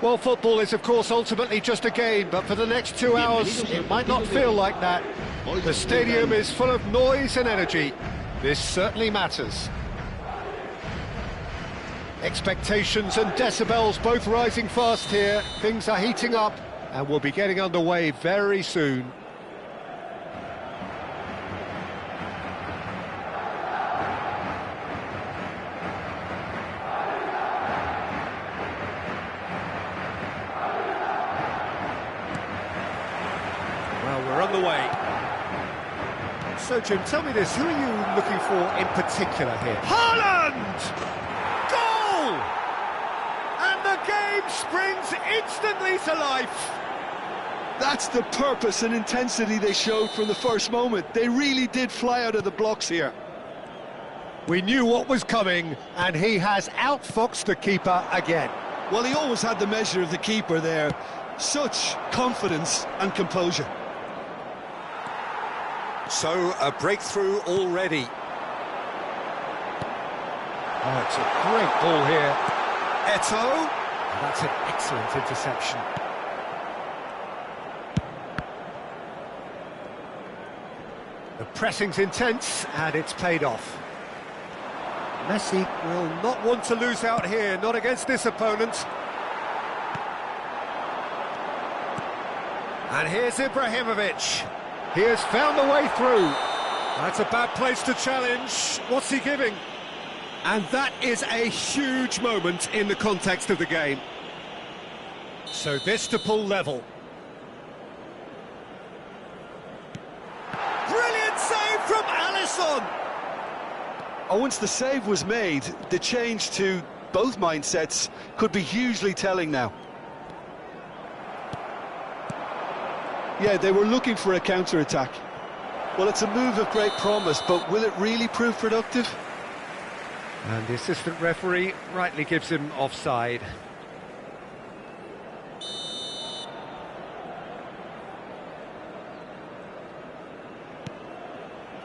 Well, football is, of course, ultimately just a game, but for the next 2 hours, it might not feel like that. The stadium is full of noise and energy. This certainly matters. Expectations and decibels both rising fast here. Things are heating up, and we'll be getting underway very soon. Well, we're on the way. So, Jim, tell me this, who are you looking for in particular here? Haaland! Goal! And the game springs instantly to life. That's the purpose and intensity they showed from the first moment. They really did fly out of the blocks here. We knew what was coming, and he has outfoxed the keeper again. Well, he always had the measure of the keeper there. Such confidence and composure. So, a breakthrough already. Oh, it's a great ball here. Eto'o. That's an excellent interception. The pressing's intense, and it's paid off. Messi will not want to lose out here, not against this opponent. And here's Ibrahimovic. He has found the way through. That's a bad place to challenge. What's he giving? And that is a huge moment in the context of the game. So this to pull level. Brilliant save from Alisson! Once the save was made, the change to both mindsets could be hugely telling now. Yeah, they were looking for a counter-attack. Well, it's a move of great promise, but will it really prove productive? And the assistant referee rightly gives him offside.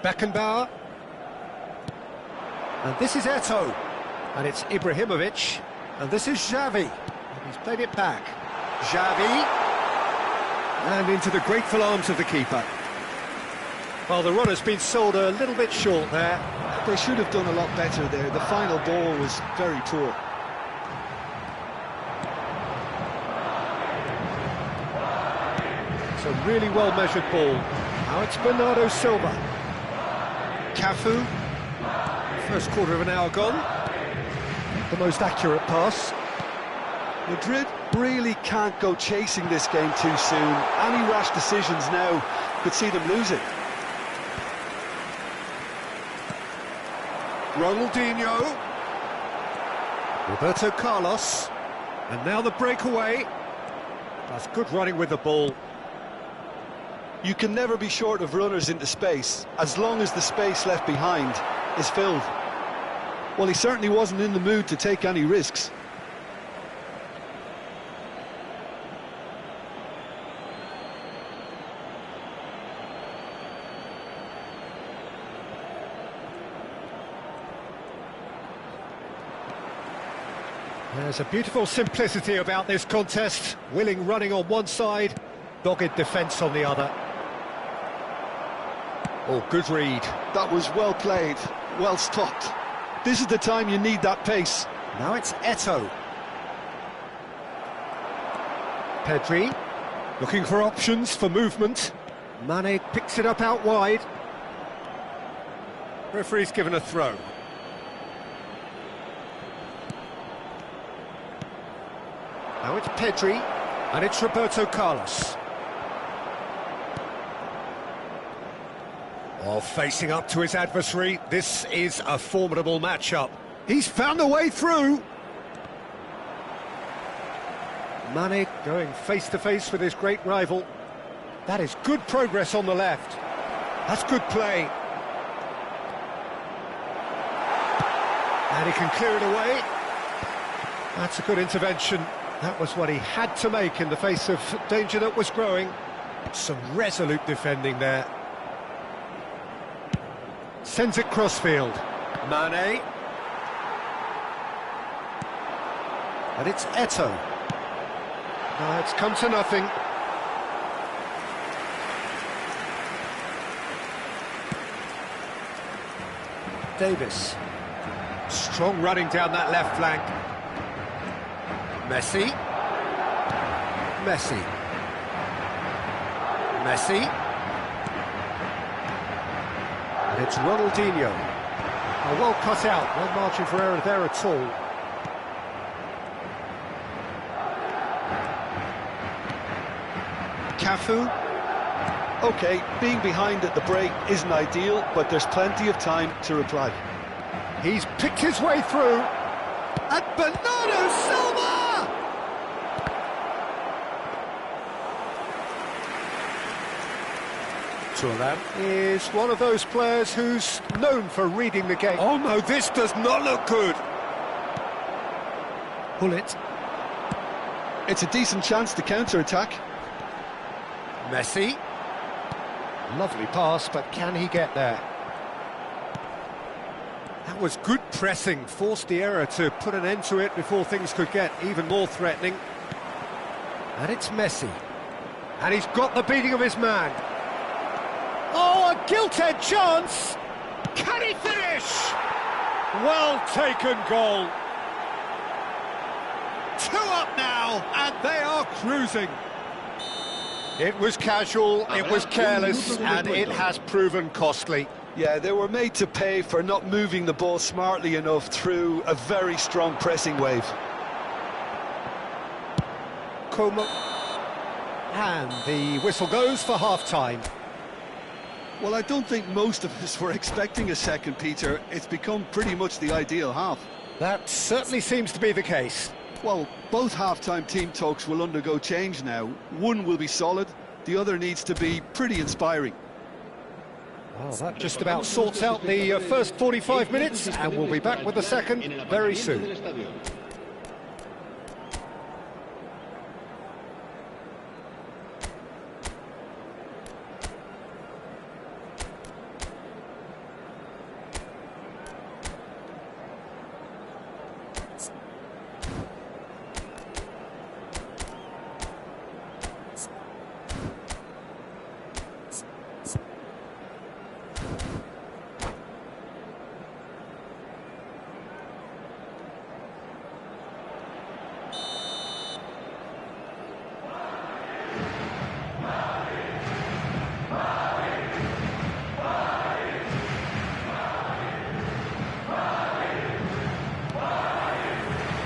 Beckenbauer. And this is Eto'o. And it's Ibrahimovic. And this is Xavi. He's played it back. Xavi. And into the grateful arms of the keeper. Well, the run has been sold a little bit short there. They should have done a lot better there. The final ball was very poor. It's a really well-measured ball. Now it's Bernardo Silva. Cafu. First quarter of an hour gone. The most accurate pass. Madrid really can't go chasing this game too soon. Any rash decisions now could see them lose it. Ronaldinho. Roberto Carlos. And now the breakaway. That's good running with the ball. You can never be short of runners into space, as long as the space left behind is filled. Well, he certainly wasn't in the mood to take any risks. There's a beautiful simplicity about this contest. Willing running on one side, dogged defence on the other. Oh, good read. That was well played, well stopped. This is the time you need that pace. Now it's Eto'o. Pedri, looking for options for movement. Mane picks it up out wide. Referee's given a throw. Now it's Pedri, and it's Roberto Carlos. Oh, facing up to his adversary, this is a formidable matchup. He's found a way through. Mane going face-to-face with his great rival. That is good progress on the left. That's good play. And he can clear it away. That's a good intervention. That was what he had to make in the face of danger that was growing. Some resolute defending there. Sends it crossfield. Mane. And it's Eto'o. No, it's come to nothing. Davis. Strong running down that left flank. Messi. Messi. Messi. And it's Ronaldinho. Oh, well cut out, no margin for error there at all. Cafu. OK, being behind at the break isn't ideal, but there's plenty of time to reply. He's picked his way through. And Bernardo Silva! Thuram is one of those players who's known for reading the game. Oh no, this does not look good. Gullit. It's a decent chance to counter-attack. Messi. Lovely pass, but can he get there? That was good pressing, forced the error to put an end to it before things could get even more threatening. And it's Messi. And he's got the beating of his man. Oh, a gilt-edged chance! Can he finish? Well taken goal. 2 up now, and they are cruising. It was casual, it was careless, and it has proven costly. Yeah, they were made to pay for not moving the ball smartly enough through a very strong pressing wave. Como. And the whistle goes for half-time. Well, I don't think most of us were expecting a second, Peter. It's become pretty much the ideal half. That certainly seems to be the case. Well, both half-time team talks will undergo change now. One will be solid, the other needs to be pretty inspiring. Well, that just about sorts out the first 45 minutes, and we'll be back with the second very soon.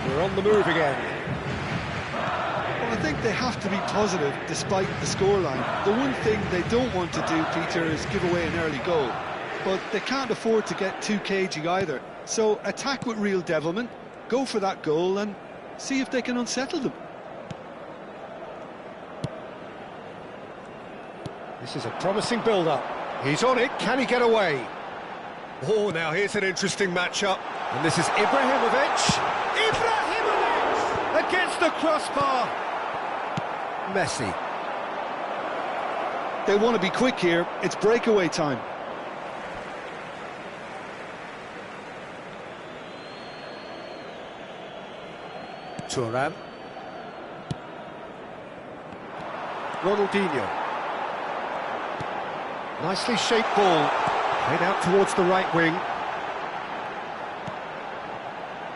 We're on the move again. Well, I think they have to be positive despite the scoreline. The one thing they don't want to do, Peter, is give away an early goal. But they can't afford to get too cagey either. So attack with real devilment, go for that goal and see if they can unsettle them. This is a promising build-up. He's on it, can he get away? Oh, now here's an interesting matchup. And this is Ibrahimovic. Ibrahimovic against the crossbar. Messi. They want to be quick here, it's breakaway time. Thuram. Ronaldinho. Nicely shaped ball. Played out towards the right wing.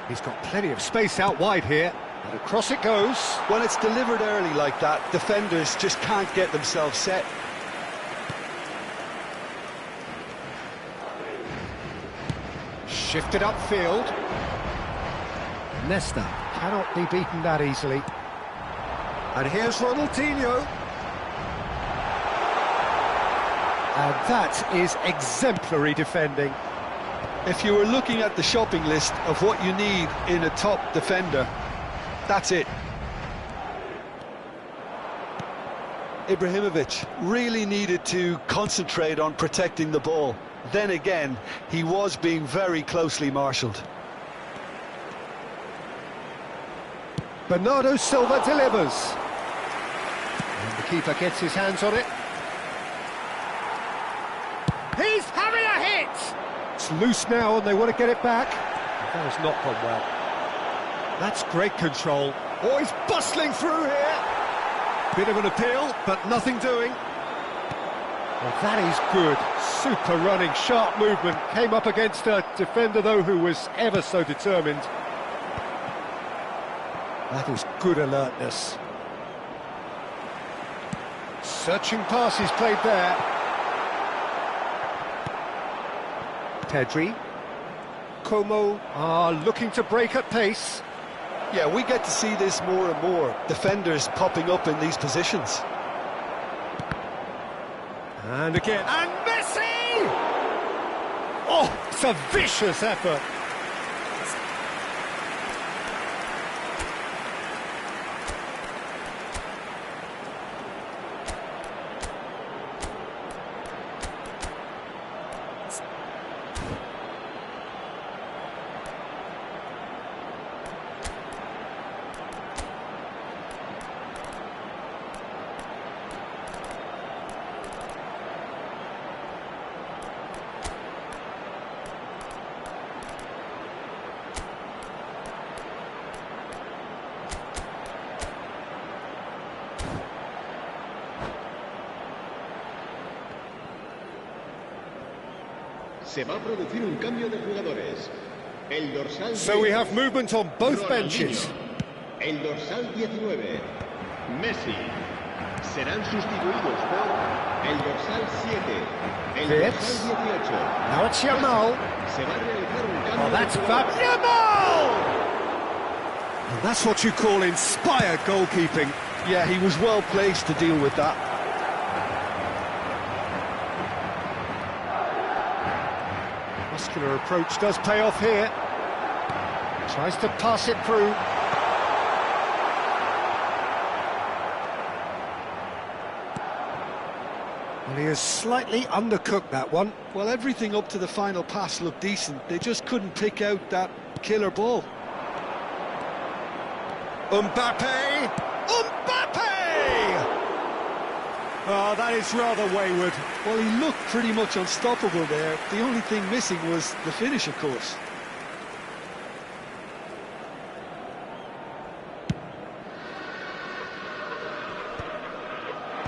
He's got plenty of space out wide here. And across it goes. When it's delivered early like that, defenders just can't get themselves set. Shifted upfield. Nesta cannot be beaten that easily. And here's Ronaldinho. And that is exemplary defending. If you were looking at the shopping list of what you need in a top defender, that's it. Ibrahimovic really needed to concentrate on protecting the ball. Then again, he was being very closely marshalled. Bernardo Silva delivers. And the keeper gets his hands on it. He's having a hit! It's loose now and they want to get it back. That has not gone well. That's great control. Oh, he's bustling through here. Bit of an appeal, but nothing doing. Well, that is good. Super running, sharp movement. Came up against a defender, though, who was ever so determined. That is good alertness. Searching passes played there. Pedri. Como are looking to break at pace. Yeah, we get to see this more and more. Defenders popping up in these positions. And again, and Messi! Oh, it's a vicious effort. Se va a producir un cambio de jugadores. El dorsal So we have movement on both Ronaldinho. benches. El dorsal 19, Messi. Serán sustituidos por el dorsal 7, el Fitz. dorsal 18. Now it's Yamal. Se va a realizar un cambio Oh, that's de Fab jugadores. Yamal! And that's what you call inspired goalkeeping. Yeah, he was well placed to deal with that. Muscular approach does pay off here. Tries to pass it through. Well, he has slightly undercooked that one. Well, everything up to the final pass looked decent. They just couldn't pick out that killer ball. Mbappe! Mbappe! Oh, that is rather wayward. Well, he looked pretty much unstoppable there. The only thing missing was the finish, of course.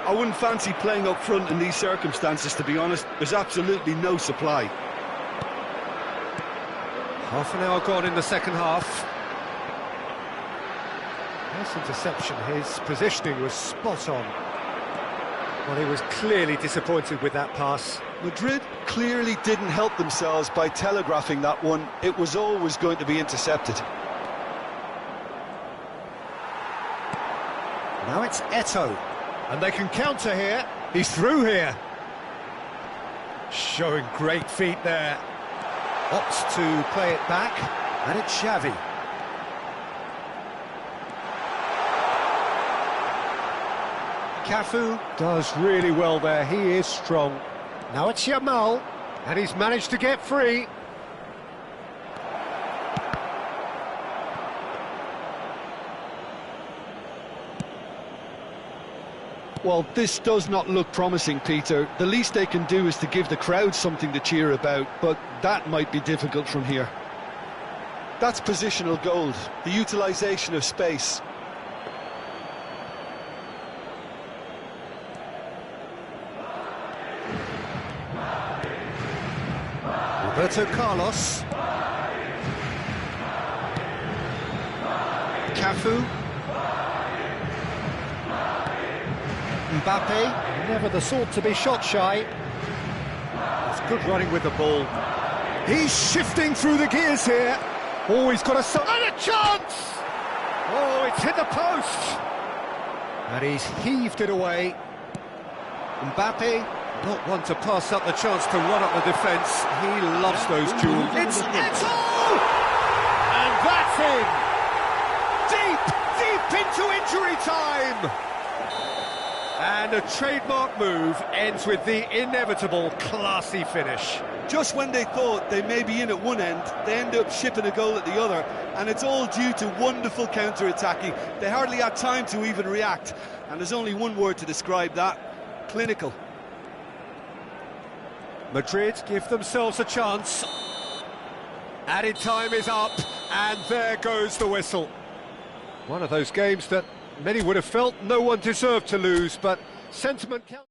I wouldn't fancy playing up front in these circumstances, to be honest. There's absolutely no supply. Half an hour gone in the second half. Nice interception. His positioning was spot on. Well, he was clearly disappointed with that pass. Madrid clearly didn't help themselves by telegraphing that one. It was always going to be intercepted. Now it's Eto'o. And they can counter here. He's through here. Showing great feet there. Opts to play it back. And it's Xavi. Cafu does really well there. He is strong. Now it's Yamal. And he's managed to get free. Well, this does not look promising, Peter. The least they can do is to give the crowd something to cheer about, but that might be difficult from here. That's positional gold, the utilisation of space. Roberto Carlos. Cafu. Mbappe, never the sort to be shot shy. It's good running with the ball. He's shifting through the gears here. Oh, he's got and a chance! Oh, it's hit the post! And he's heaved it away. Mbappe, not one to pass up the chance to run up the defence. He loves those duels. It's Eto'o! And that's in! Deep into injury time! And a trademark move ends with the inevitable classy finish. Just when they thought they may be in at one end, they end up shipping a goal at the other, and it's all due to wonderful counter-attacking. They hardly had time to even react, and there's only one word to describe that: clinical. Madrid give themselves a chance. Added time is up, and there goes the whistle. One of those games that Many would have felt no one deserved to lose, but sentiment counts.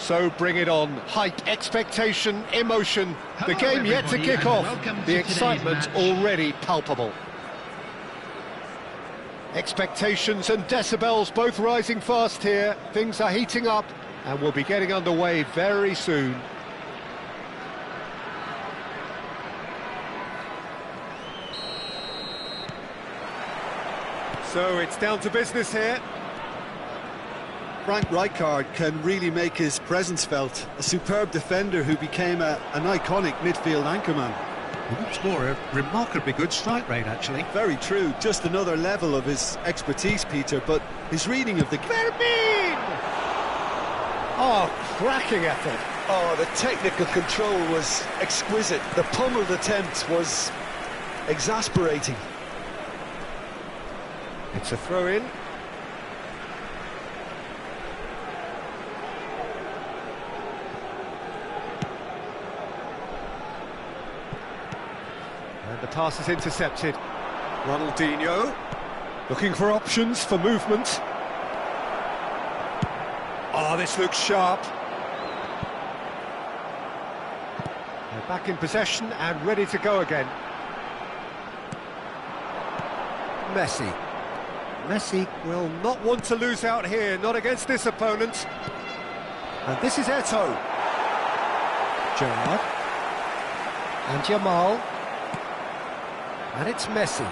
So bring it on. Hype, expectation, emotion. The game yet to kick off. The excitement already palpable. Expectations and decibels both rising fast here. Things are heating up and we'll be getting underway very soon. So it's down to business here. Frank Rijkaard can really make his presence felt. A superb defender who became an iconic midfield anchorman. What's more, a remarkably good strike rate, actually. Very true. Just another level of his expertise, Peter, but his reading of the... Vermin! Oh, cracking effort. Oh, the technical control was exquisite. The pummeled attempt was exasperating. It's a throw-in. And the pass is intercepted. Ronaldinho looking for options for movement. Oh, this looks sharp. They're back in possession and ready to go again. Messi. Messi will not want to lose out here, not against this opponent. And this is Eto'o. Gerrard. And Jamal. And it's Messi.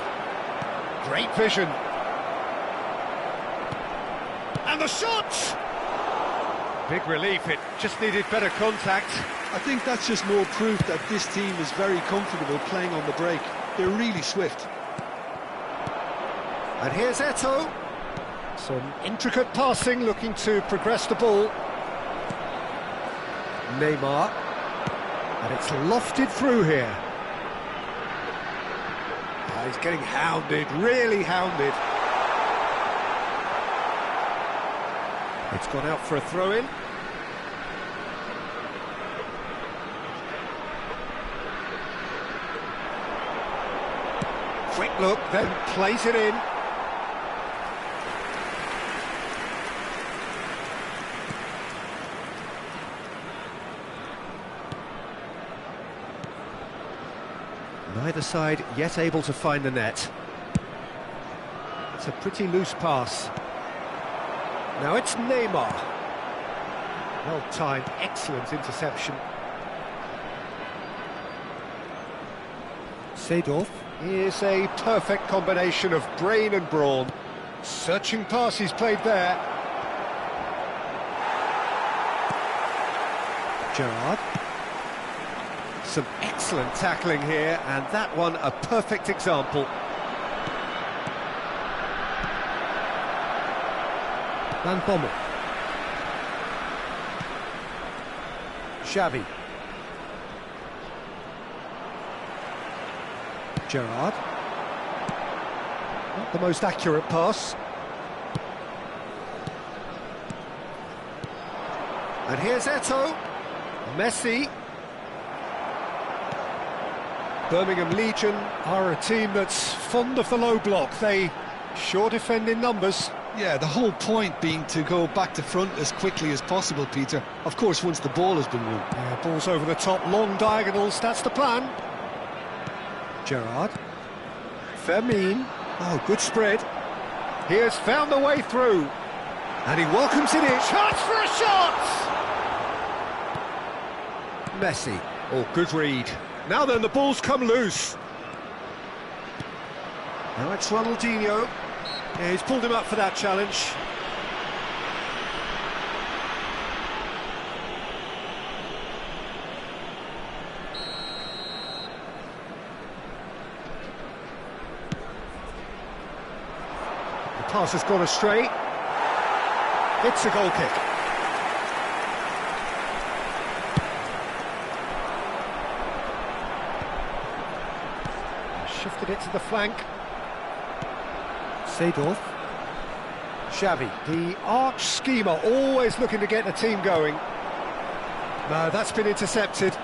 Great vision. And the shot! Big relief, it just needed better contact. I think that's just more proof that this team is very comfortable playing on the break. They're really swift. And here's Eto'o. Some intricate passing, looking to progress the ball. Neymar. And it's lofted through here. Oh, he's getting hounded, really hounded. It's gone out for a throw-in. Quick look, then plays it in. Neither side yet able to find the net. It's a pretty loose pass. Now it's Neymar. Well-timed, excellent interception. Seedorf is a perfect combination of brain and brawn. Searching pass he's played there. Gerrard. Some excellent tackling here, and that one a perfect example. Van Bommel. Xavi. Gerrard. Not the most accurate pass. And here's Eto'o. Messi. Birmingham Legion are a team that's fond of the low block. They sure defend in numbers. Yeah, the whole point being to go back to front as quickly as possible, Peter. Of course, once the ball has been won. Yeah, ball's over the top, long diagonals, that's the plan. Gerrard. Fermin. Oh, good spread. He has found the way through. And he welcomes it in. Chance for a shot! Messi. Oh, good read. Now then, the ball's come loose. Now it's Ronaldinho. Yeah, he's pulled him up for that challenge. The pass has gone astray. It's a goal kick. Shifted it to the flank. Seedorf. Xavi, the arch schemer, always looking to get the team going. No, that's been intercepted.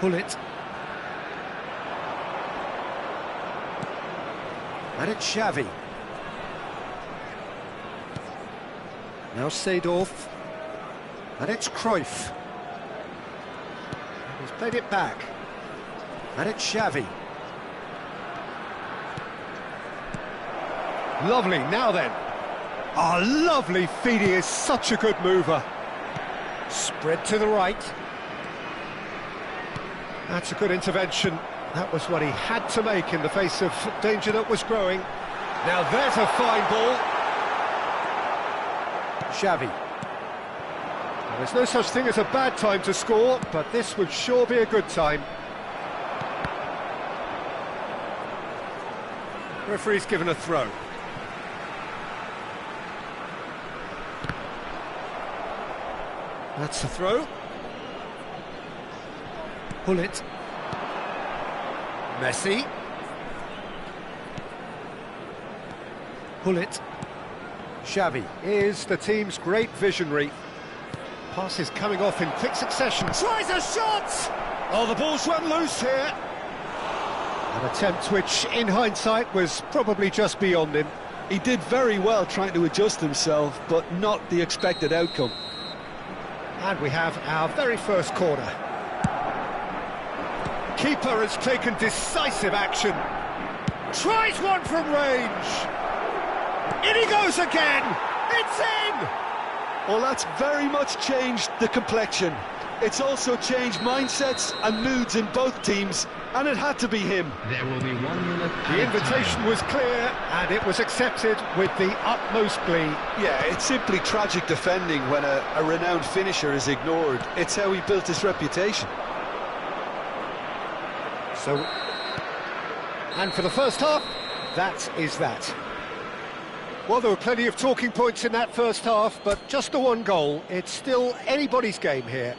Bullet. And it's Xavi. Now Seedorf. And it's Cruyff. He's played it back. And it's Xavi. Lovely, now then. Oh, lovely feed, he is such a good mover. Spread to the right. That's a good intervention. That was what he had to make in the face of danger that was growing. Now there's a fine ball. Xavi. Well, there's no such thing as a bad time to score, but this would sure be a good time. Referee's given a throw. That's the throw. Pull it. Messi. Pull it. Xavi is the team's great visionary. Passes coming off in quick succession. Tries a shot! Oh, the ball's run loose here. An attempt which, in hindsight, was probably just beyond him. He did very well trying to adjust himself, but not the expected outcome. And we have our very first corner. Keeper has taken decisive action. Tries one from range. In he goes again. It's in! Well, that's very much changed the complexion. It's also changed mindsets and moods in both teams, and it had to be him. There will be 1 minute. The invitation was clear, and it was accepted with the utmost glee. Yeah, it's simply tragic defending when a renowned finisher is ignored. It's how he built his reputation. So, and for the first half, that is that. Well, there were plenty of talking points in that first half, but just the one goal. It's still anybody's game here.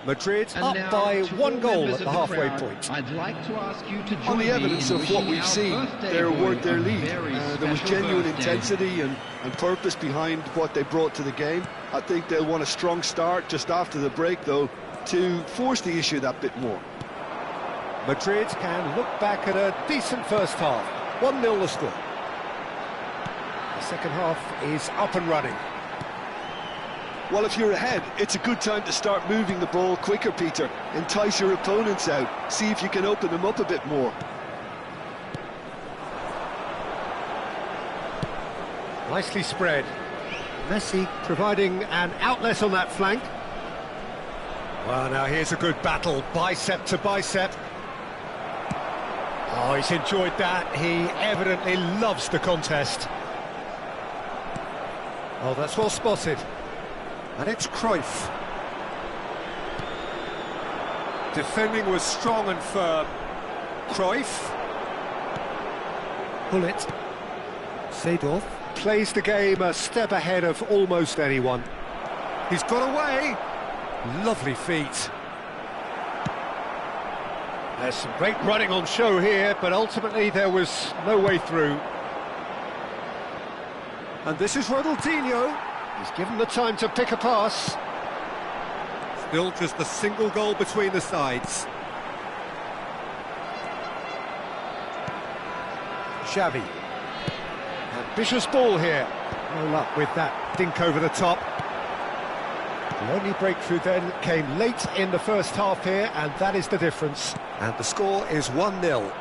Madrid up by 1 goal at the halfway point. I'd like to ask you to join On the evidence me in of what wishing we've our seen, birthday they boy worked their a lead. very There was special genuine birthday. intensity and purpose behind what they brought to the game. I think they'll want a strong start just after the break, though, to force the issue that bit more. Madrid can look back at a decent first half. 1-0 the score. The second half is up and running. Well, if you're ahead, it's a good time to start moving the ball quicker, Peter. Entice your opponents out. See if you can open them up a bit more. Nicely spread. Messi providing an outlet on that flank. Well, now here's a good battle, bicep to bicep. Oh, he's enjoyed that. He evidently loves the contest. Oh, that's well spotted. And it's Cruyff. Defending was strong and firm. Cruyff. Bullet. Seedorf plays the game a step ahead of almost anyone. He's got away. Lovely feet. There's some great running on show here, but ultimately there was no way through. And this is Ronaldinho. He's given the time to pick a pass. Still just the single goal between the sides. Xavi. Ambitious ball here. No luck with that dink over the top. The only breakthrough then came late in the first half here, and that is the difference. And the score is 1-0.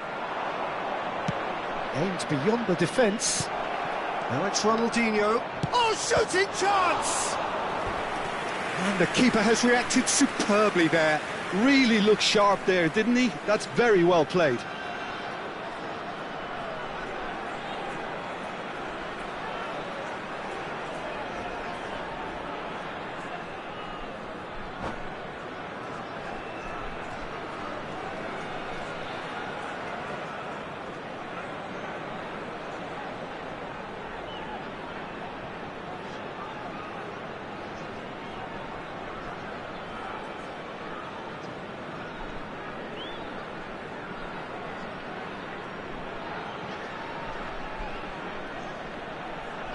Aimed beyond the defence. Now it's Ronaldinho. Oh, shooting chance! And the keeper has reacted superbly there. Really looked sharp there, didn't he? That's very well played.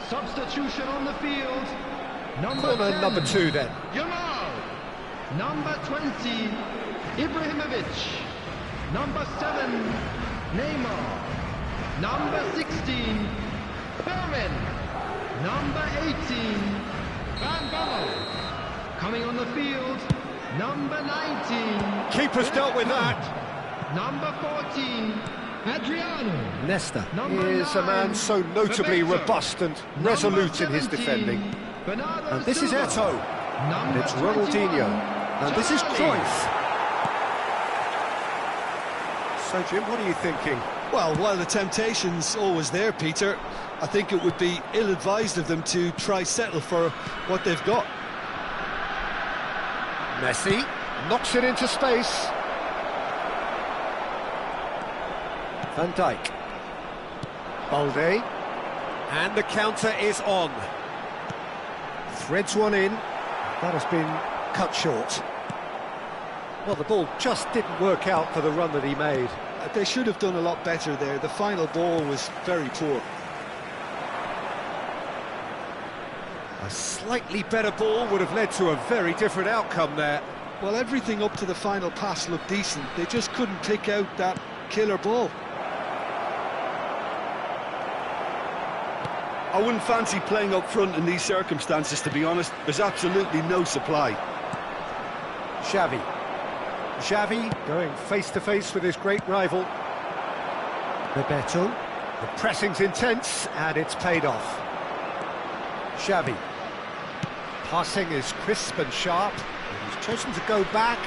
Substitution on the field. Corner 10, number 2 then. Yamal. Number 20, Ibrahimovic. Number 7, Neymar. Number 16, Fermin. Number 18, Van Bommel. Coming on the field, number 19. Keeper's dealt with that. Number 14, Adriano. Nesta Number is a 9, man so notably Bebeto. robust and Number resolute in his 17, defending. Bernardo And this is Silva. Eto'o. And Number it's Ronaldinho. 21, And this is Giovanni. Cruyff. So, Jim, what are you thinking? Well, while the temptation's always there, Peter, I think it would be ill-advised of them to try settle for what they've got. Messi knocks it into space. Van Dijk. Balde. And the counter is on. Threads one in. That has been cut short. Well, the ball just didn't work out for the run that he made. They should have done a lot better there. The final ball was very poor. A slightly better ball would have led to a very different outcome there. Well, everything up to the final pass looked decent. They just couldn't pick out that killer ball. I wouldn't fancy playing up front in these circumstances, to be honest. There's absolutely no supply. Xavi. Xavi going face-to-face with his great rival. Bebeto. The pressing's intense, and it's paid off. Xavi. Passing is crisp and sharp. And he's chosen to go back.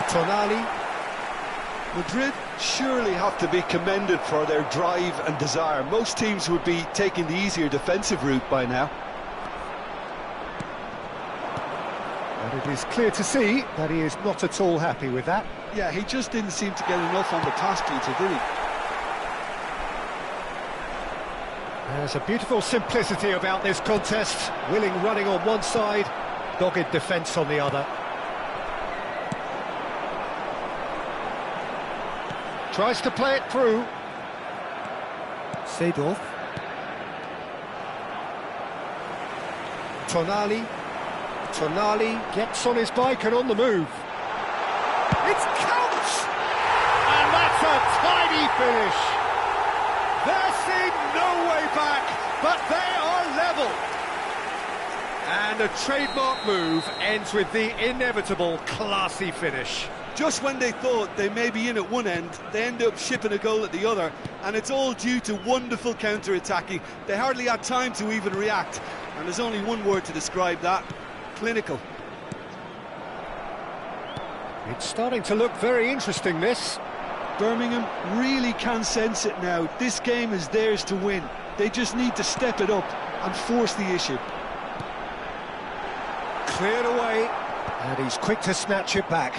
Tonali. Madrid surely have to be commended for their drive and desire. Most teams would be taking the easier defensive route by now. And it is clear to see that he is not at all happy with that. Yeah, he just didn't seem to get enough on the pass, Peter, did he? There's a beautiful simplicity about this contest. Willing running on one side, dogged defence on the other. Tries to play it through. Seedorf. Tonali. Tonali gets on his bike and on the move. It's counts! And that's a tidy finish. There seemed no way back, but they are level. And a trademark move ends with the inevitable classy finish. Just when they thought they may be in at one end, they end up shipping a goal at the other, and it's all due to wonderful counter-attacking. They hardly had time to even react, and there's only one word to describe that: clinical. It's starting to look very interesting, this. Birmingham really can sense it now. This game is theirs to win. They just need to step it up and force the issue. Cleared away, and he's quick to snatch it back.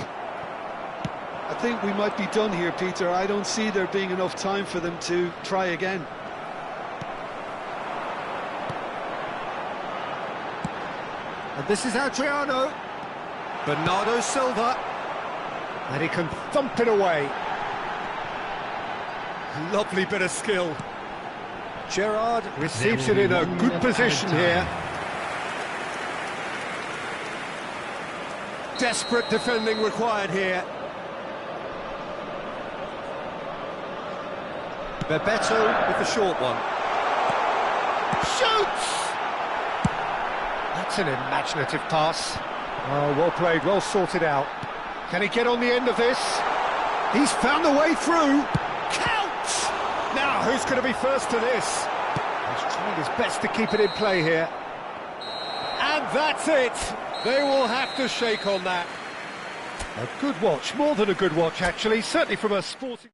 I think we might be done here, Peter. I don't see there being enough time for them to try again. And this is Adriano. Bernardo Silva. And he can thump it away. Lovely bit of skill. Gerrard receives it in a good position here. Desperate defending required here. Bebeto with the short one. Shoots! That's an imaginative pass. Oh, well played, well sorted out. Can he get on the end of this? He's found a way through. Count! Now, who's going to be first to this? He's trying his best to keep it in play here. And that's it. They will have to shake on that. A good watch, more than a good watch, actually, certainly from a sporting...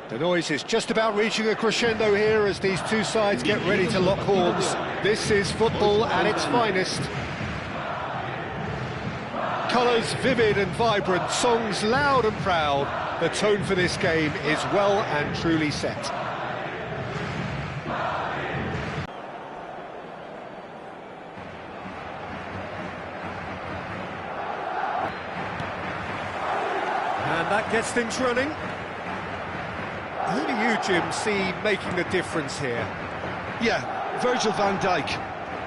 The noise is just about reaching a crescendo here as these two sides get ready to lock horns. This is football at its finest. Colours vivid and vibrant, songs loud and proud. The tone for this game is well and truly set. And that gets things running. Who do you, Jim, see making the difference here? Yeah, Virgil van Dijk.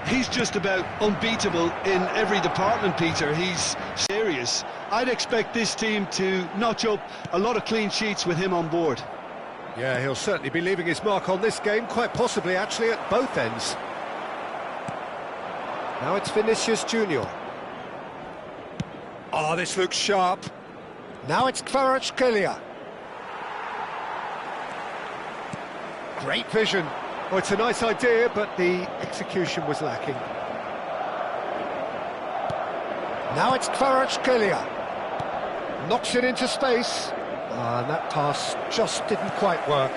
He's just about unbeatable in every department, Peter. He's serious. I'd expect this team to notch up a lot of clean sheets with him on board. Yeah, he'll certainly be leaving his mark on this game, quite possibly actually at both ends. Now it's Vinicius Junior. Oh, this looks sharp. Now it's Kvaratskhelia. Great vision. Oh, it's a nice idea, but the execution was lacking. Now it's Kvaratskhelia. Knocks it into space. And that pass just didn't quite work.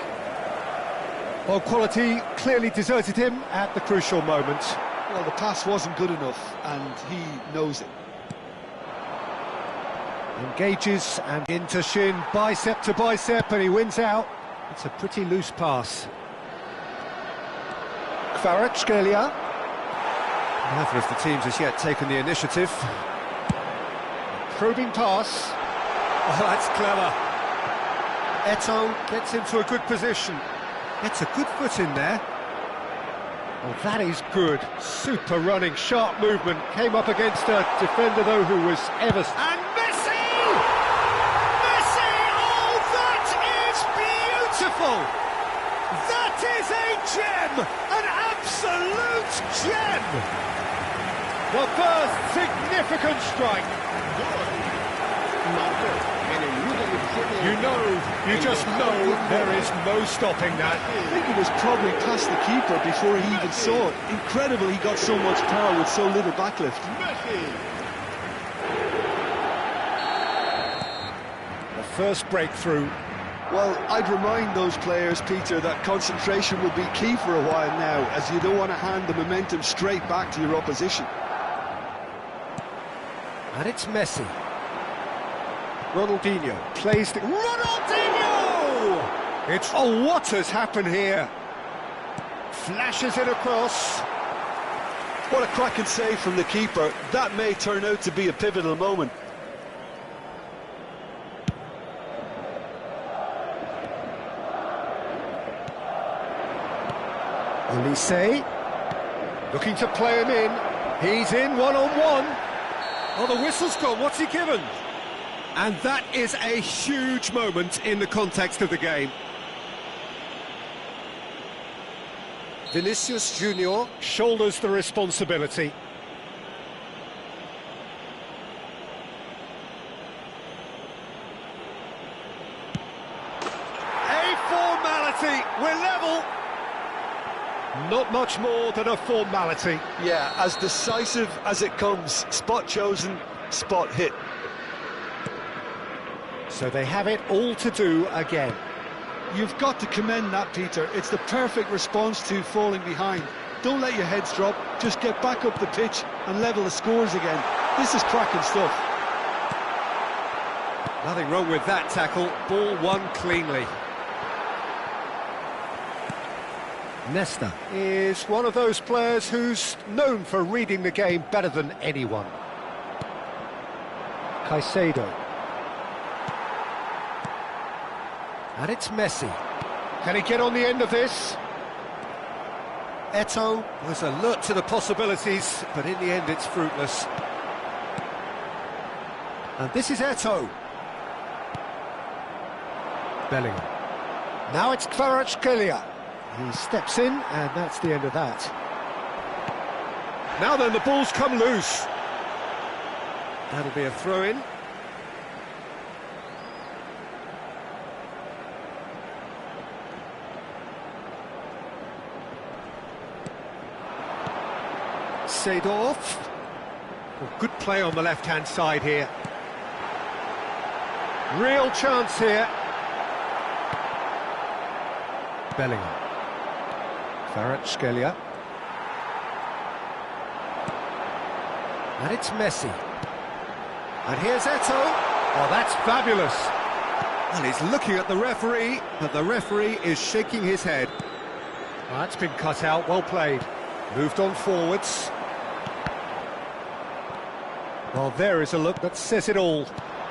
Well, quality clearly deserted him at the crucial moment. Well, the pass wasn't good enough, and he knows it. Engages and into shin, bicep to bicep, and he wins out. It's a pretty loose pass. Kvaratskhelia. Neither of the teams has yet taken the initiative. Probing pass. Oh, that's clever. Eto'o gets into a good position. Gets a good foot in there. Oh, that is good. Super running, sharp movement. Came up against a defender, though, who was ever... And Messi! Messi! Oh, that is beautiful! That is a gem! An absolute gem! The first significant strike. You just know there is no stopping that. I think it was probably past the keeper before he even saw it. Incredible he got so much power with so little backlift. The first breakthrough. Well, I'd remind those players, Peter, that concentration will be key for a while now, as you don't want to hand the momentum straight back to your opposition. And it's Messi. Ronaldinho plays the... Ronaldinho! It's... Oh, what has happened here? Flashes it across. What a cracking save from the keeper. That may turn out to be a pivotal moment. Olise, looking to play him in. He's in one-on-one. Oh, the whistle's gone. What's he given? And that is a huge moment in the context of the game. Vinicius Junior shoulders the responsibility. A formality. We're level. Not much more than a formality. Yeah, as decisive as it comes. Spot chosen, spot hit. So they have it all to do again. You've got to commend that, Peter. It's the perfect response to falling behind. Don't let your heads drop. Just get back up the pitch and level the scores again. This is cracking stuff. Nothing wrong with that tackle. Ball won cleanly. Nesta is one of those players who's known for reading the game better than anyone. Caicedo. And it's Messi. Can he get on the end of this? Eto'o was alert to the possibilities, but in the end it's fruitless. And this is Eto'o. Bellingham. Now it's Kvaratskhelia. He steps in, and that's the end of that. Now then, the ball's come loose. That'll be a throw-in. Seedorf. Well, good play on the left-hand side here. Real chance here. Bellingham. Kvaratskhelia. And it's Messi. And here's Eto'o. Oh, that's fabulous. And he's looking at the referee, but the referee is shaking his head. Oh, that's been cut out, well played. Moved on forwards. Well, there is a look that says it all.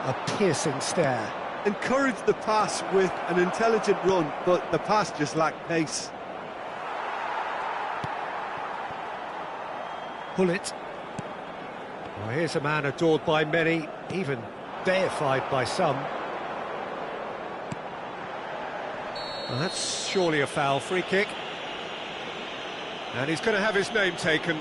A piercing stare. Encouraged the pass with an intelligent run, but the pass just lacked pace. Gullit. Well, here's a man adored by many, even deified by some. Well, that's surely a foul, free kick. And he's going to have his name taken.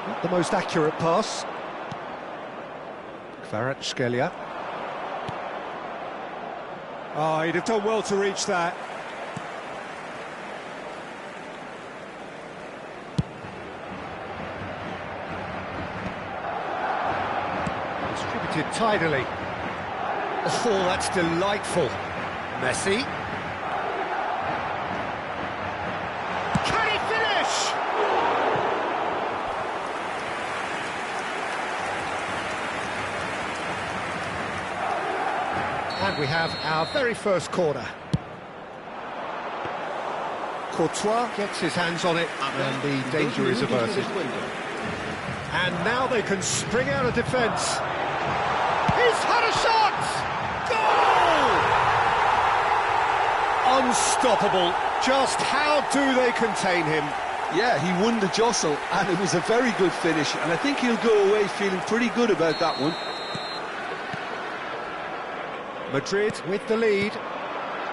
Not the most accurate pass. Kvaratskhelia. Oh, he'd have done well to reach that. Distributed tidily. Oh, that's delightful. Messi. Can he finish? And we have our very first corner. Courtois gets his hands on it, and the danger is averted. And now they can spring out of defence. He's had a shot! Goal! Unstoppable. Just how do they contain him? Yeah, he won the jostle, and it was a very good finish, and I think he'll go away feeling pretty good about that one. Madrid with the lead.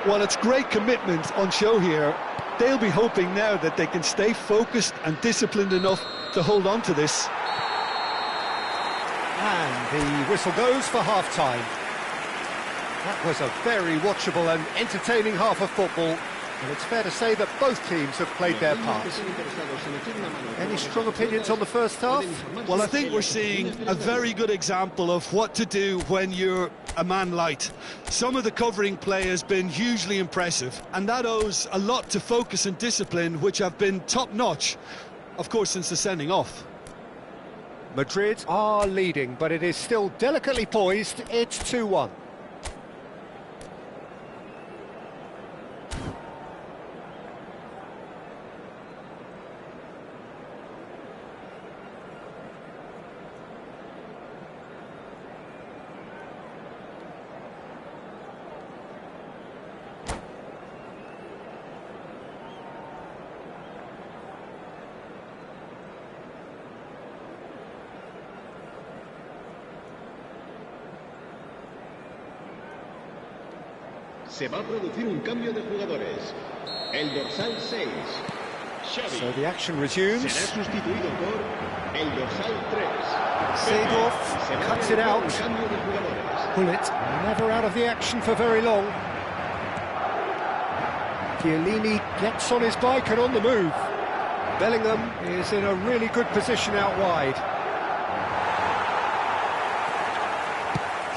Well, it's great commitment on show here. They'll be hoping now that they can stay focused and disciplined enough to hold on to this. And the whistle goes for half-time. That was a very watchable and entertaining half of football, and it's fair to say that both teams have played their part. Any strong opinions on the first half? Well, I think we're seeing a very good example of what to do when you're a man light. Some of the covering play has been hugely impressive, and that owes a lot to focus and discipline, which have been top-notch, of course, since the sending off. Madrid are leading, but it is still delicately poised. It's 2-1. Se va a producir un cambio de jugadores. El dorsal 6, Xavi. So the action resumes. Será sustituido por el dorsal 3. Seedorf cuts it out. Cambio de jugadores. Gullit never out of the action for very long. Chiellini gets on his bike and on the move. Bellingham is in a really good position out wide.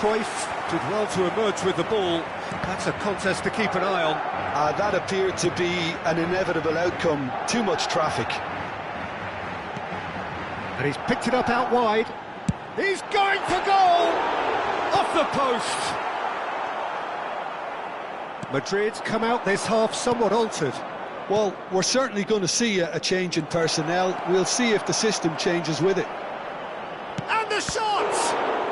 Cruyff did well to emerge with the ball. That's a contest to keep an eye on. That appeared to be an inevitable outcome. Too much traffic. And he's picked it up out wide. He's going for goal! Off the post! Madrid come out this half somewhat altered. Well, we're certainly going to see a change in personnel. We'll see if the system changes with it. And the shot!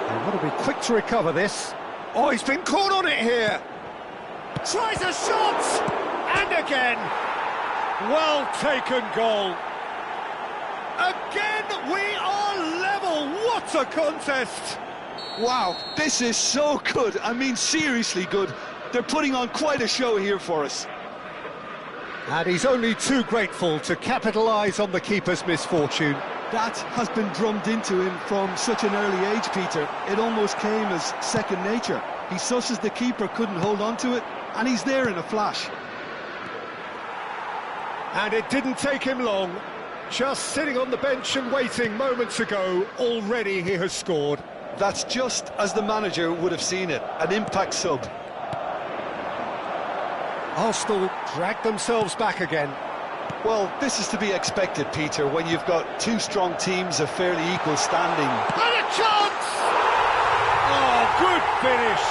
They want to be quick to recover this. Oh, he's been caught on it here. Tries a shot! And again! Well taken goal. Again, we are level. What a contest! Wow, this is so good. I mean, seriously good. They're putting on quite a show here for us. And he's only too grateful to capitalise on the keeper's misfortune. That has been drummed into him from such an early age, Peter. It almost came as second nature. He susses the keeper couldn't hold on to it, and he's there in a flash. And it didn't take him long. Just sitting on the bench and waiting moments ago, already he has scored. That's just as the manager would have seen it, an impact sub. Arsenal dragged themselves back again. Well, this is to be expected, Peter, when you've got two strong teams of fairly equal standing. And a chance! Oh, good finish!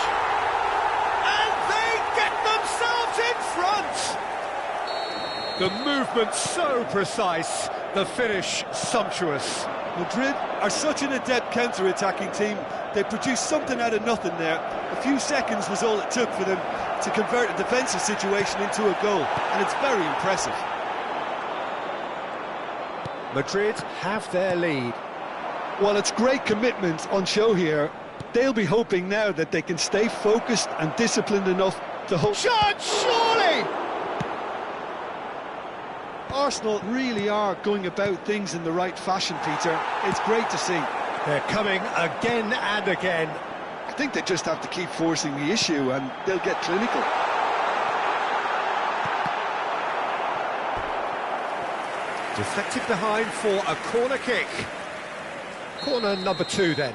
And they get themselves in front! The movement so precise, the finish sumptuous. Madrid are such an adept counter-attacking team. They produced something out of nothing there. A few seconds was all it took for them to convert a defensive situation into a goal, and it's very impressive. Madrid have their lead. Well, it's great commitment on show here. They'll be hoping now that they can stay focused and disciplined enough to hold... Shot, surely! Arsenal really are going about things in the right fashion, Peter. It's great to see. They're coming again and again. I think they just have to keep forcing the issue and they'll get clinical. Deflected behind for a corner kick. Corner number 2 then.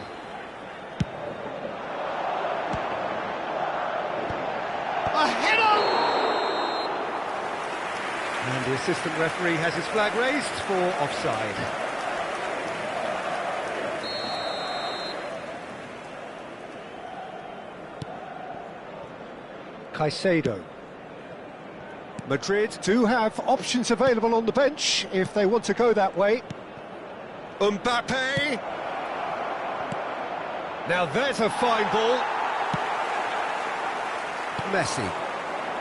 A header! And the assistant referee has his flag raised for offside. Caicedo. Madrid do have options available on the bench if they want to go that way. Mbappe. Now there's a fine ball. Messi.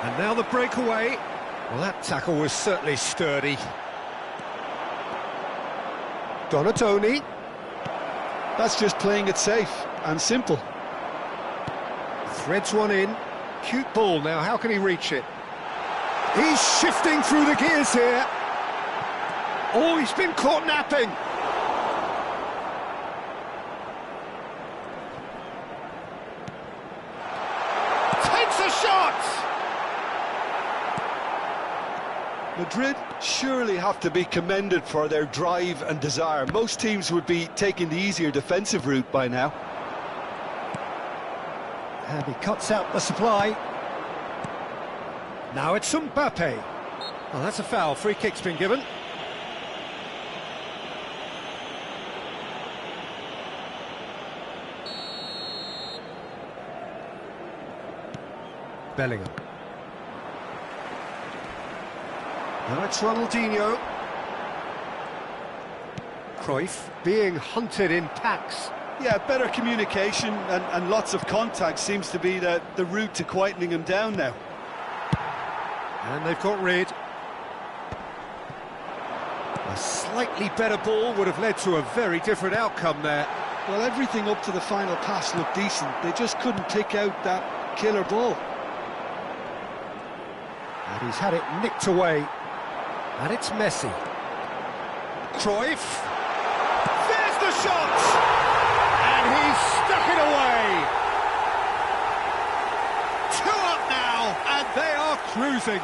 And now the breakaway. Well, that tackle was certainly sturdy. Donatoni. That's just playing it safe and simple. Threads one in. Cute ball now, how can he reach it? He's shifting through the gears here. Oh, he's been caught napping. Takes a shot! Madrid surely have to be commended for their drive and desire. Most teams would be taking the easier defensive route by now. And he cuts out the supply. Now it's Mbappe. Well, that's a foul. Free kick's been given. Bellingham. Now it's Ronaldinho. Cruyff being hunted in packs. Yeah, better communication and lots of contact seems to be the route to quietening him down now. And they've got rid. A slightly better ball would have led to a very different outcome there. Well, everything up to the final pass looked decent. They just couldn't pick out that killer ball. And he's had it nicked away. And it's Messi. Cruyff. There's the shot! And he's stuck it away. 2 up now, and they are cruising.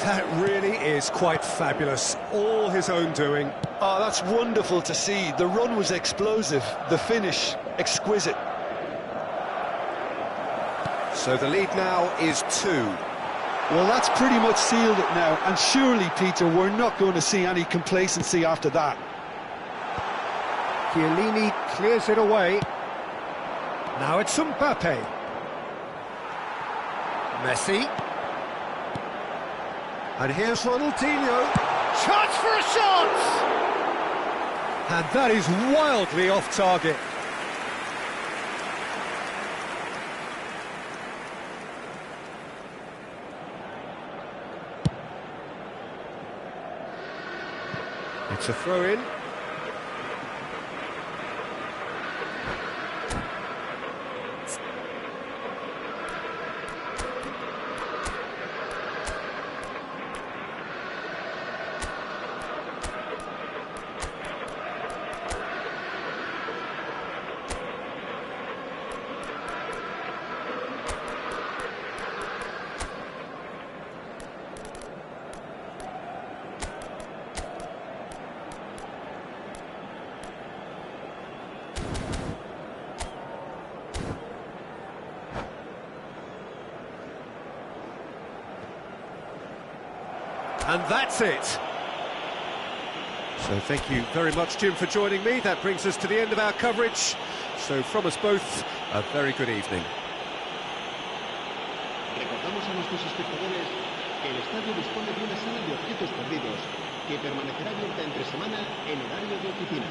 That really is quite fabulous. All his own doing. Oh, that's wonderful to see. The run was explosive. The finish, exquisite. So the lead now is 2. Well, that's pretty much sealed it now. And surely, Peter, we're not going to see any complacency after that. Chiellini clears it away. Now it's Mbappe. Messi. And here's Ronaldinho. Chance for a shot! And that is wildly off target. It's a throw-in. And that's it. So thank you very much, Jim, for joining me. That brings us to the end of our coverage. So from us both, a very good evening. Recordamos a nuestros espectadores que el estadio dispone de una sala de objetos perdidos que permanecerá abierta entre semana en horario de oficina.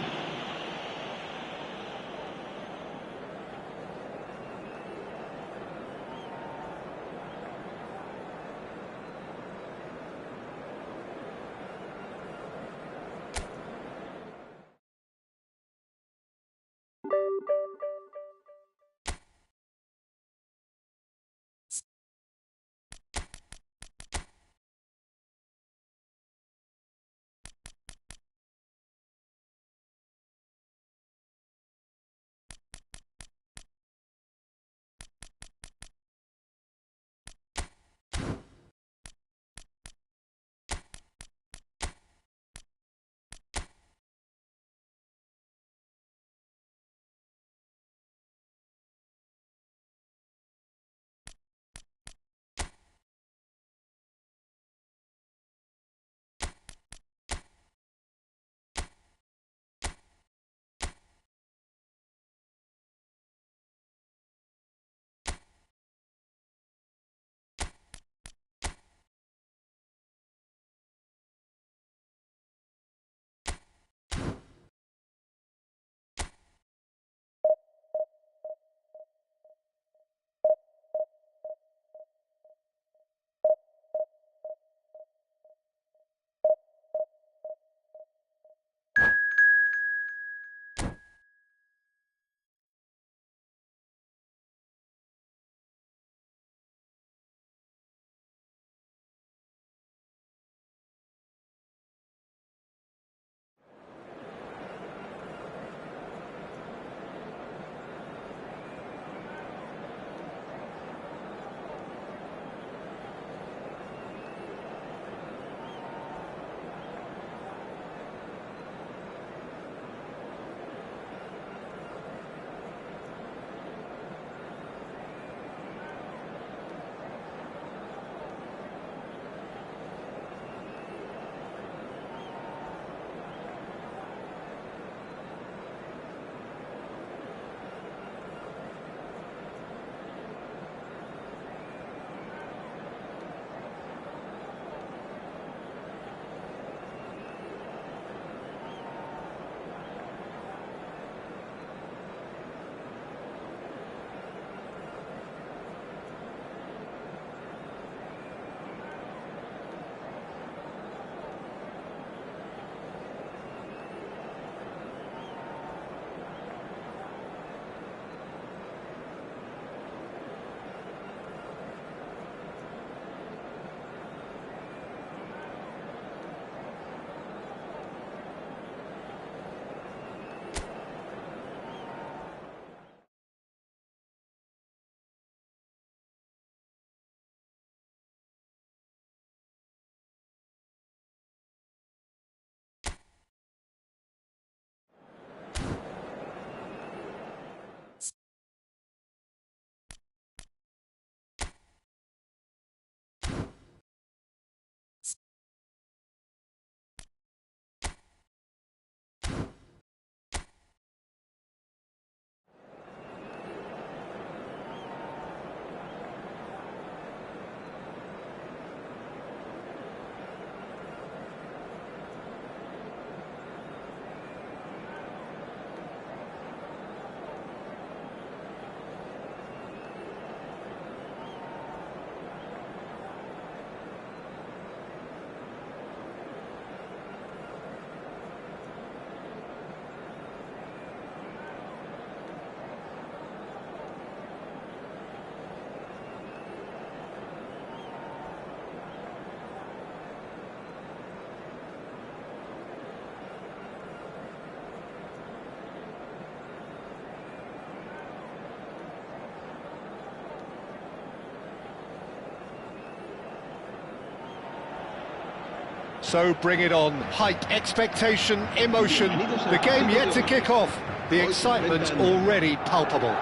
So bring it on. Hype, expectation, emotion. The game yet to kick off. The excitement already palpable.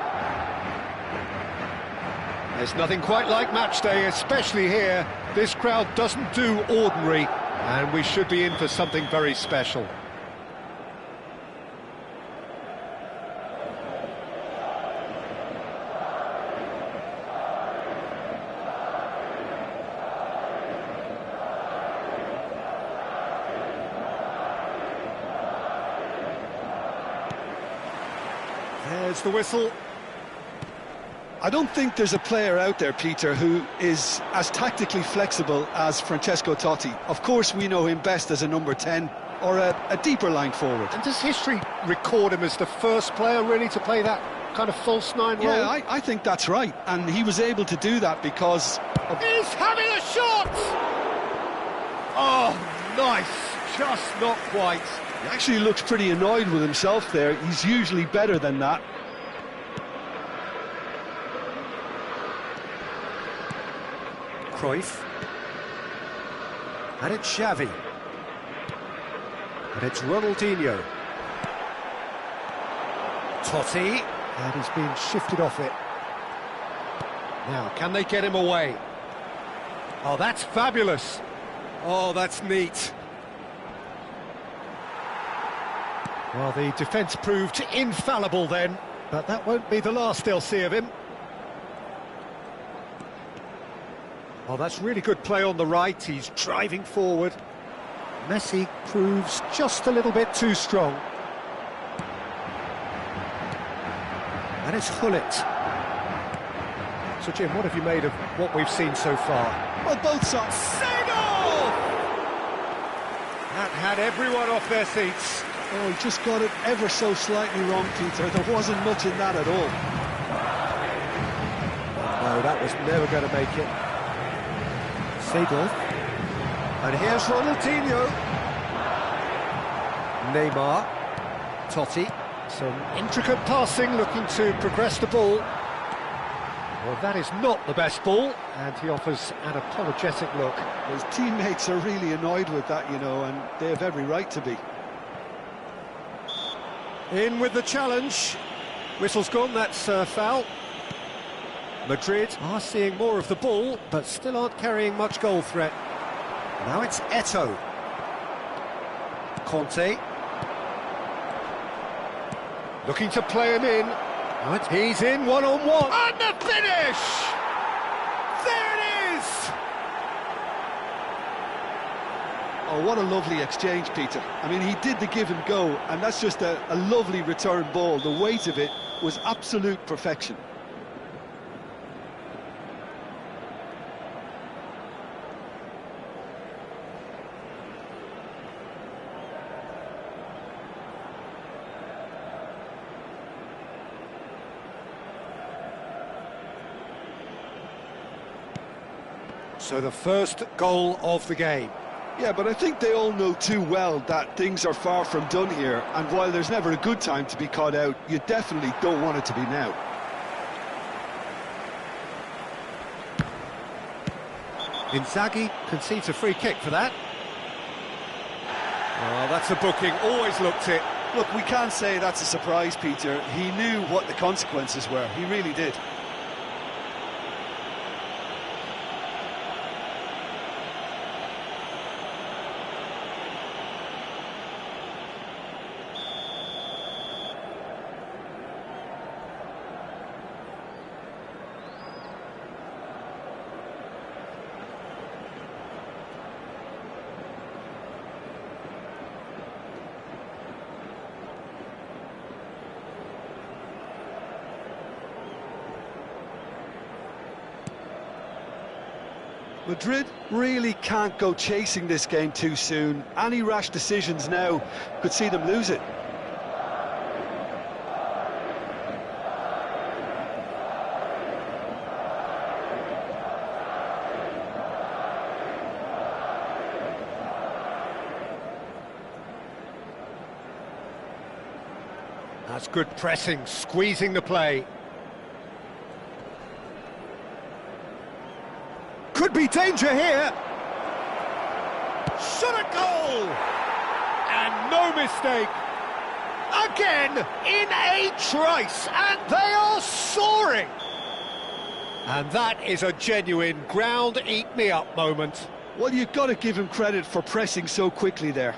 There's nothing quite like match day, especially here. This crowd doesn't do ordinary. And we should be in for something very special. There's the whistle. I don't think there's a player out there, Peter, who is as tactically flexible as Francesco Totti. Of course, we know him best as a number 10 or a deeper line forward. And does history record him as the first player really to play that kind of false nine role? Yeah, I think that's right. And he was able to do that because of... He's having a shot! Oh, nice. Just not quite. He actually looks pretty annoyed with himself there. He's usually better than that. Cruyff. And it's Xavi. And it's Ronaldinho. Totti. And he's been shifted off it. Now, can they get him away? Oh, that's fabulous. Oh, that's neat. Well, the defence proved infallible then, but that won't be the last they'll see of him. Oh, that's really good play on the right. He's driving forward. Messi proves just a little bit too strong. And it's Gullit. So, Jim, what have you made of what we've seen so far? Well, both sides. Seagull! That had everyone off their seats. Oh, he just got it ever so slightly wrong, Peter. There wasn't much in that at all. No, that was never going to make it. Seedorf. And here's Ronaldinho. Neymar. Totti. Some intricate passing, looking to progress the ball. Well, that is not the best ball, and he offers an apologetic look. His teammates are really annoyed with that, you know, and they have every right to be. In with the challenge. Whistle's gone, that's foul. Madrid are seeing more of the ball, but still aren't carrying much goal threat. Now it's Eto'o. Conte. Looking to play him in. He's in one-on-one. And the finish! There it is! Oh, what a lovely exchange, Peter. I mean, he did the give and go, and that's just a lovely return ball. The weight of it was absolute perfection. So the first goal of the game. Yeah, but I think they all know too well that things are far from done here, and while there's never a good time to be caught out, you definitely don't want it to be now. Inzaghi concedes a free kick for that. Oh, that's a booking, always looked it. Look, we can't say that's a surprise, Peter. He knew what the consequences were, he really did. Madrid really can't go chasing this game too soon. Any rash decisions now could see them lose it. That's good pressing, squeezing the play. Could be danger here. Shot a goal! And no mistake. Again, in a trice, and they are soaring. And that is a genuine ground-eat-me-up moment. Well, you've got to give him credit for pressing so quickly there.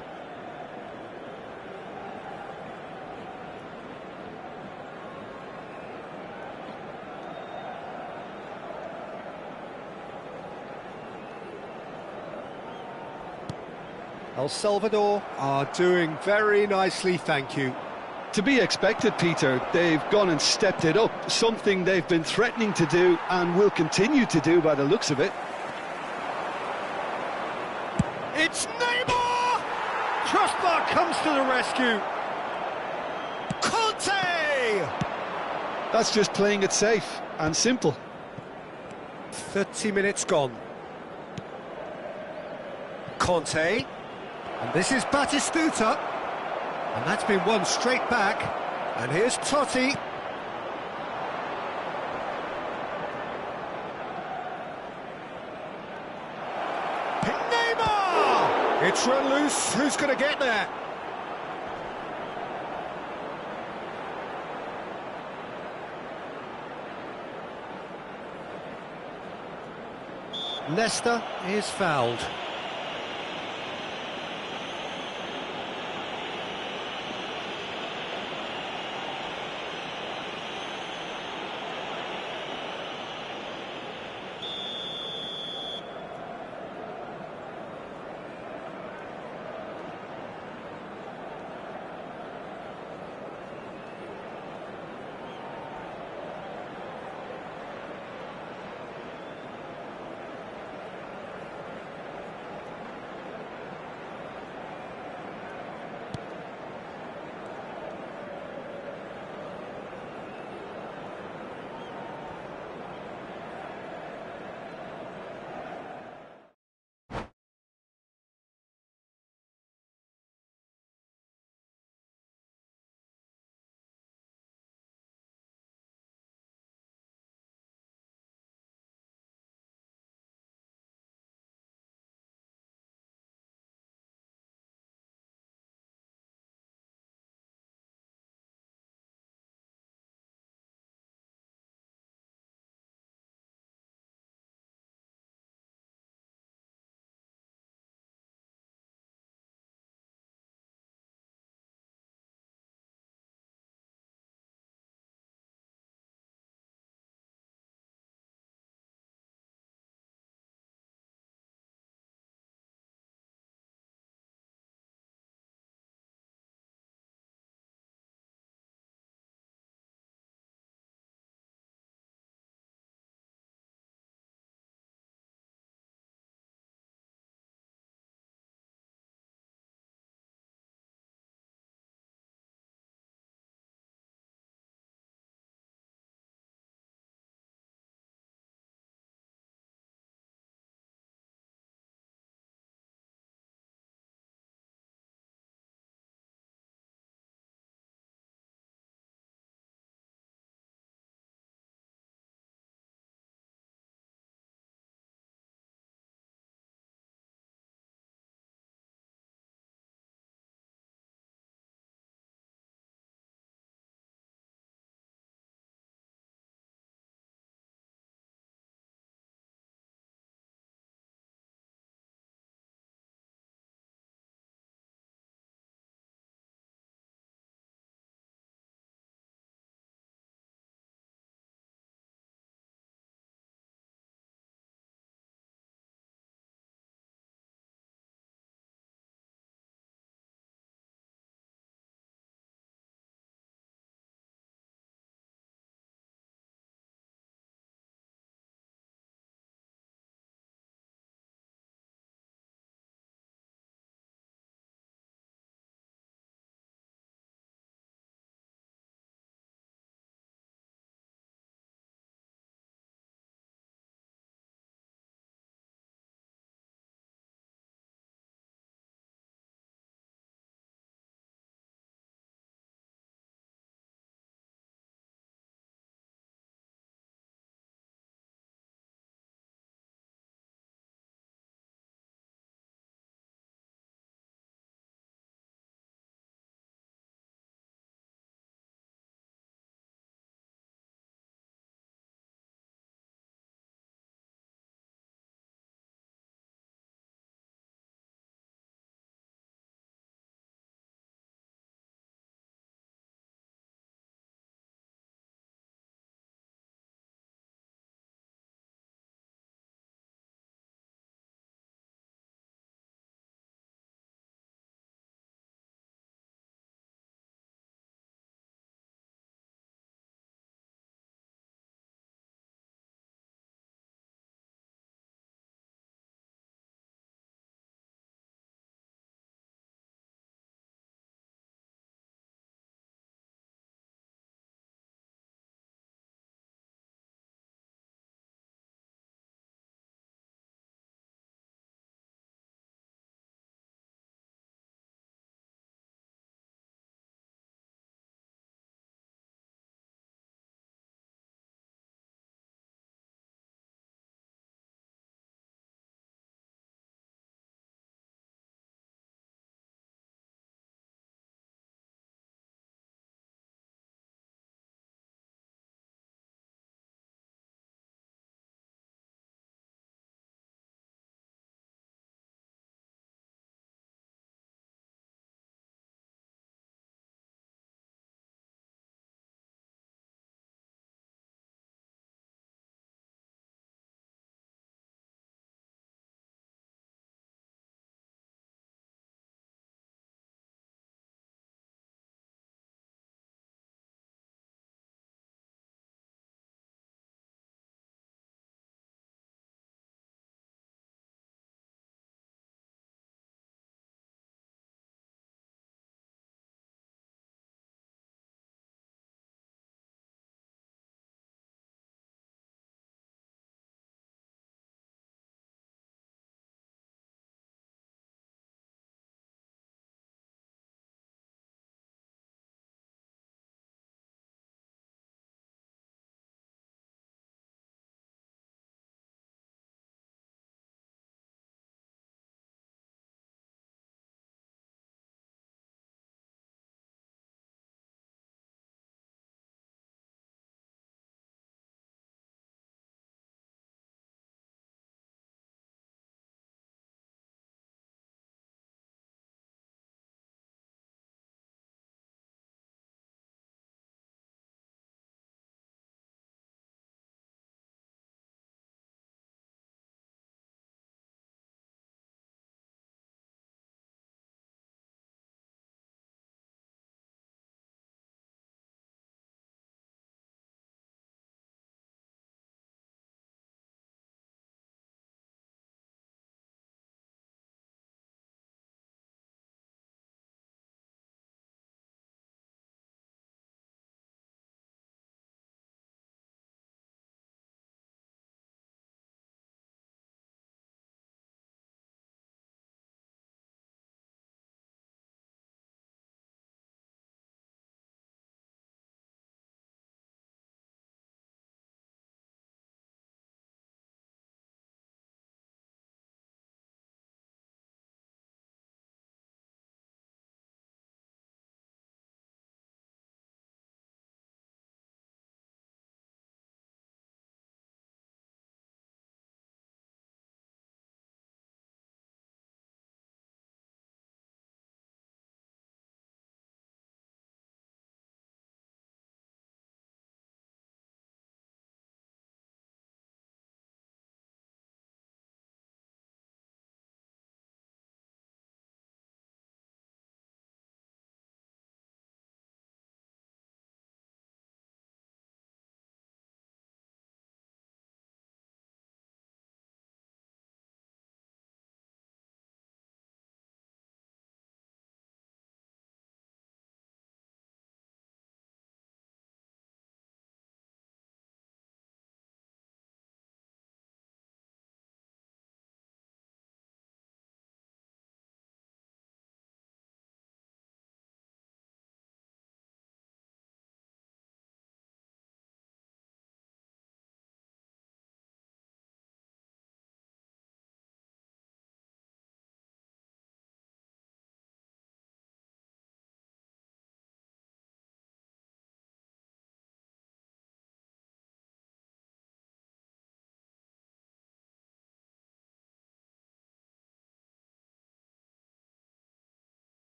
El Salvador are doing very nicely, thank you. To be expected, Peter. They've gone and stepped it up, something they've been threatening to do and will continue to do by the looks of it. It's Neymar! Crossbar comes to the rescue. Conte! That's just playing it safe and simple. 30 minutes gone. Conte. And this is Batistuta. And that's been won straight back. And here's Totti. Neymar! It's run loose. Who's going to get there? Nesta is fouled.